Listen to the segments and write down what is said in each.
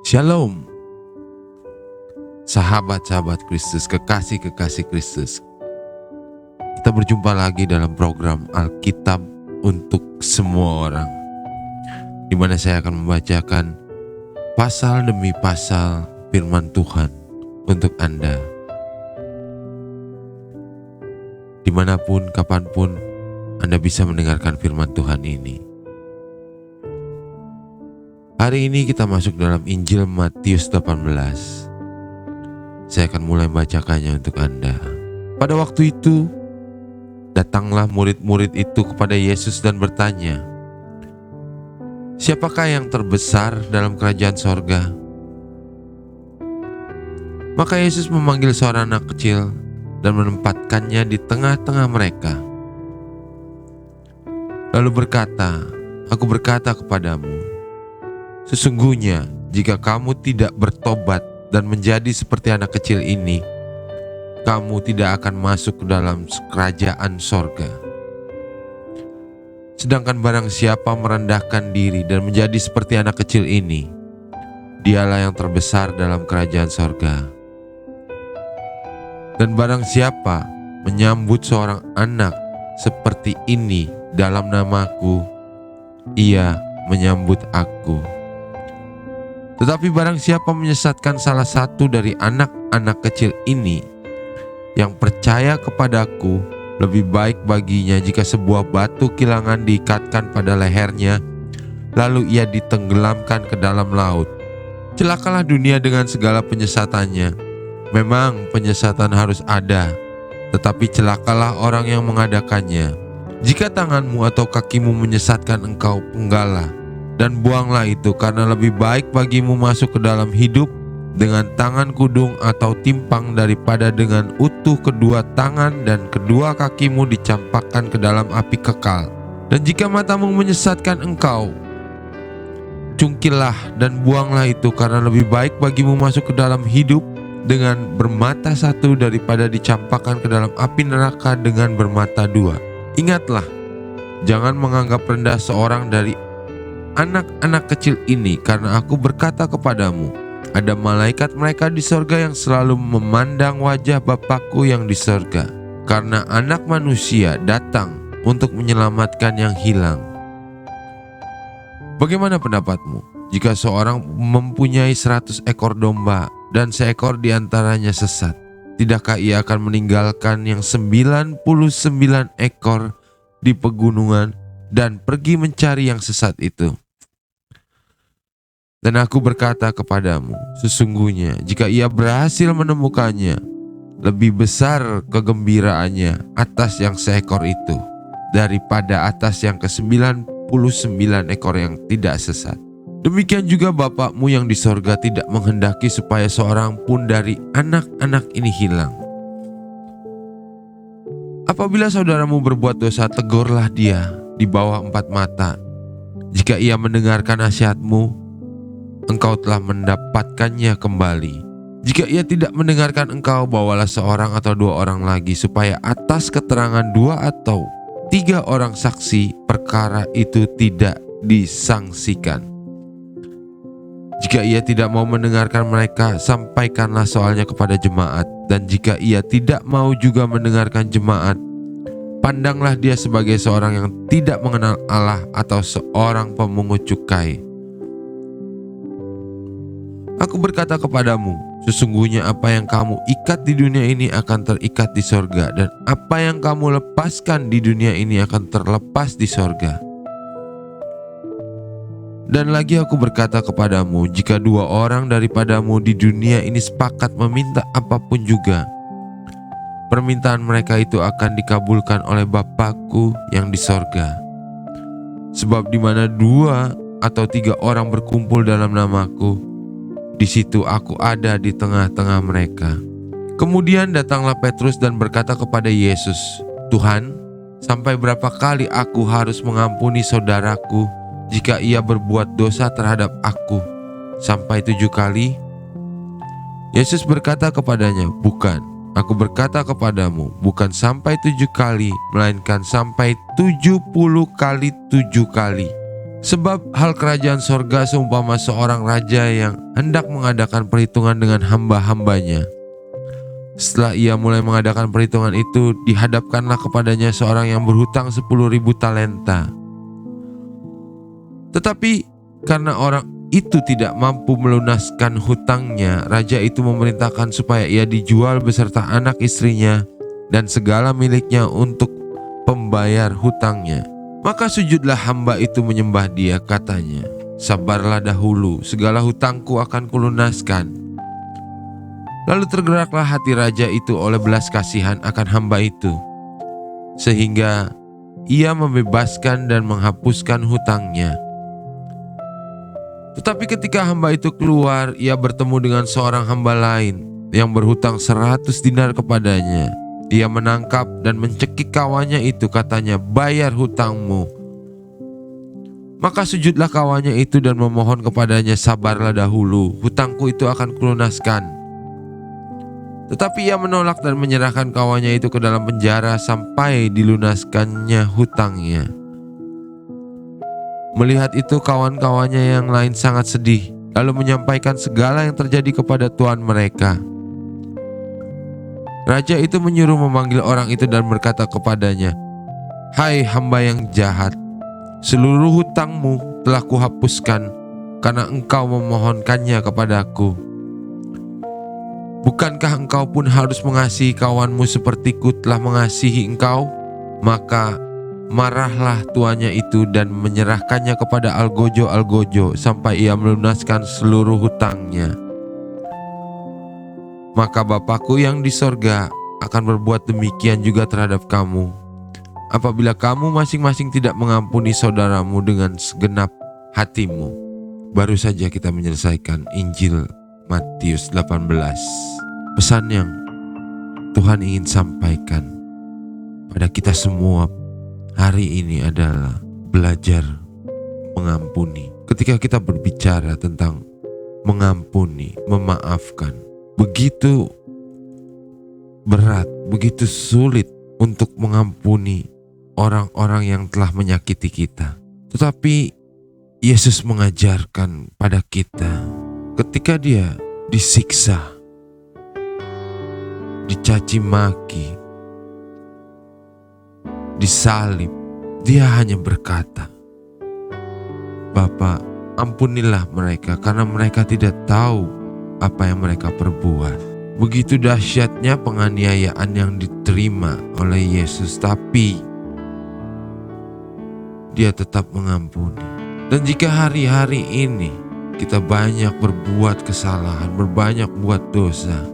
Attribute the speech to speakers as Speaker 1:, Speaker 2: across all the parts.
Speaker 1: Shalom, sahabat-sahabat Kristus, kekasih-kekasih Kristus. Kita berjumpa lagi dalam program Alkitab untuk semua orang, di mana saya akan membacakan pasal demi pasal firman Tuhan untuk Anda. Dimanapun, kapanpun Anda bisa mendengarkan firman Tuhan ini. Hari ini kita masuk dalam Injil Matius 18. Saya akan mulai membacakannya untuk Anda. Pada waktu itu, datanglah murid-murid itu kepada Yesus dan bertanya, "Siapakah yang terbesar dalam kerajaan sorga?" Maka Yesus memanggil seorang anak kecil dan menempatkannya di tengah-tengah mereka. Lalu berkata, "Aku berkata kepadamu, sesungguhnya jika kamu tidak bertobat dan menjadi seperti anak kecil ini, kamu tidak akan masuk ke dalam kerajaan sorga. Sedangkan barang siapa merendahkan diri dan menjadi seperti anak kecil ini, dialah yang terbesar dalam kerajaan sorga. Dan barang siapa menyambut seorang anak seperti ini dalam namaku, ia menyambut aku. Tetapi barang siapa menyesatkan salah satu dari anak-anak kecil ini yang percaya kepadaku, lebih baik baginya jika sebuah batu kilangan diikatkan pada lehernya, lalu ia ditenggelamkan ke dalam laut. Celakalah dunia dengan segala penyesatannya. Memang penyesatan harus ada, tetapi celakalah orang yang mengadakannya. Jika tanganmu atau kakimu menyesatkan engkau, penggalah dan buanglah itu, karena lebih baik bagimu masuk ke dalam hidup dengan tangan kudung atau timpang daripada dengan utuh kedua tangan dan kedua kakimu dicampakkan ke dalam api kekal. Dan jika matamu menyesatkan engkau, cungkillah dan buanglah itu, karena lebih baik bagimu masuk ke dalam hidup dengan bermata satu daripada dicampakkan ke dalam api neraka dengan bermata dua. Ingatlah, jangan menganggap rendah seorang dari anak-anak kecil ini, karena aku berkata kepadamu, ada malaikat mereka di sorga yang selalu memandang wajah Bapakku yang di sorga. Karena anak manusia datang untuk menyelamatkan yang hilang. Bagaimana pendapatmu jika seorang mempunyai 100 ekor domba dan seekor diantaranya sesat? Tidakkah ia akan meninggalkan yang 99 ekor di pegunungan dan pergi mencari yang sesat itu? Dan aku berkata kepadamu, sesungguhnya jika ia berhasil menemukannya, lebih besar kegembiraannya atas yang seekor itu daripada atas yang ke-99 ekor yang tidak sesat. Demikian juga Bapakmu yang di sorga tidak menghendaki supaya seorang pun dari anak-anak ini hilang. Apabila saudaramu berbuat dosa, tegurlah dia di bawah 4 mata. Jika ia mendengarkan nasihatmu, engkau telah mendapatkannya kembali. Jika ia tidak mendengarkan engkau, bawalah seorang atau 2 orang lagi, supaya atas keterangan 2 atau 3 orang saksi perkara itu tidak disangsikan. Jika ia tidak mau mendengarkan mereka, sampaikanlah soalnya kepada jemaat. Dan jika ia tidak mau juga mendengarkan jemaat, pandanglah dia sebagai seorang yang tidak mengenal Allah atau seorang pemungut cukai. Aku berkata kepadamu, sesungguhnya apa yang kamu ikat di dunia ini akan terikat di sorga, dan apa yang kamu lepaskan di dunia ini akan terlepas di sorga. Dan lagi aku berkata kepadamu, jika 2 orang daripadamu di dunia ini sepakat meminta apapun juga, permintaan mereka itu akan dikabulkan oleh Bapakku yang di sorga. Sebab di mana 2 atau 3 orang berkumpul dalam namaku, di situ aku ada di tengah-tengah mereka." Kemudian datanglah Petrus dan berkata kepada Yesus, "Tuhan, sampai berapa kali aku harus mengampuni saudaraku jika ia berbuat dosa terhadap aku? Sampai 7 kali?" Yesus berkata kepadanya, "Bukan, aku berkata kepadamu, bukan sampai 7 kali, melainkan sampai 70 kali 7 kali." Sebab hal kerajaan sorga seumpama seorang raja yang hendak mengadakan perhitungan dengan hamba-hambanya. Setelah ia mulai mengadakan perhitungan itu, dihadapkanlah kepadanya seorang yang berhutang 10.000 talenta. Tetapi karena orang itu tidak mampu melunaskan hutangnya, raja itu memerintahkan supaya ia dijual beserta anak istrinya dan segala miliknya untuk pembayar hutangnya. Maka sujudlah hamba itu menyembah dia, katanya, "Sabarlah dahulu, segala hutangku akan kulunaskan." Lalu tergeraklah hati raja itu oleh belas kasihan akan hamba itu, sehingga ia membebaskan dan menghapuskan hutangnya. Tetapi ketika hamba itu keluar, ia bertemu dengan seorang hamba lain yang berhutang 100 dinar kepadanya. Ia menangkap dan mencekik kawannya itu, katanya, "Bayar hutangmu." Maka sujudlah kawannya itu dan memohon kepadanya, "Sabarlah dahulu, hutangku itu akan kulunaskan." Tetapi ia menolak dan menyerahkan kawannya itu ke dalam penjara sampai dilunaskannya hutangnya. Melihat itu, kawan-kawannya yang lain sangat sedih, lalu menyampaikan segala yang terjadi kepada tuan mereka. Raja itu menyuruh memanggil orang itu dan berkata kepadanya, "Hai hamba yang jahat, seluruh hutangmu telah kuhapuskan karena engkau memohonkannya kepadaku. Bukankah engkau pun harus mengasihi kawanmu sepertiku telah mengasihi engkau?" Maka marahlah tuannya itu dan menyerahkannya kepada algojo-algojo sampai ia melunaskan seluruh hutangnya. Maka Bapakku yang di sorga akan berbuat demikian juga terhadap kamu, apabila kamu masing-masing tidak mengampuni saudaramu dengan segenap hatimu. Baru saja kita menyelesaikan Injil Matius 18. Pesan yang Tuhan ingin sampaikan pada kita semua hari ini adalah belajar mengampuni. Ketika kita berbicara tentang mengampuni, memaafkan, begitu berat, begitu sulit untuk mengampuni orang-orang yang telah menyakiti kita. Tetapi Yesus mengajarkan pada kita ketika dia disiksa, dicaci maki, disalib, dia hanya berkata, "Bapa, ampunilah mereka karena mereka tidak tahu apa yang mereka perbuat." Begitu dahsyatnya penganiayaan yang diterima oleh Yesus, tapi dia tetap mengampuni. Dan jika hari-hari ini kita banyak berbuat kesalahan, berbanyak buat dosa,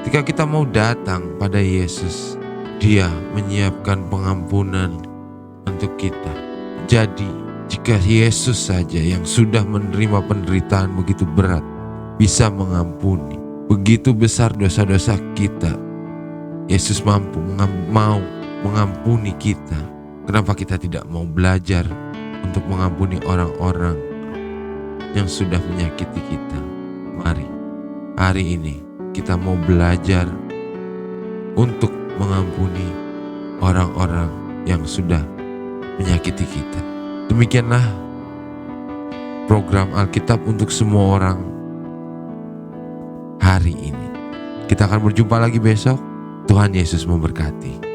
Speaker 1: ketika kita mau datang pada Yesus, Dia menyiapkan pengampunan untuk kita. Jadi jika Yesus saja yang sudah menerima penderitaan begitu berat bisa mengampuni begitu besar dosa-dosa kita, Yesus mau mengampuni kita. Kenapa kita tidak mau belajar untuk mengampuni orang-orang yang sudah menyakiti kita? Mari, hari ini kita mau belajar untuk mengampuni orang-orang yang sudah menyakiti kita. Demikianlah program Alkitab untuk semua orang hari ini. Kita akan berjumpa lagi besok. Tuhan Yesus memberkati.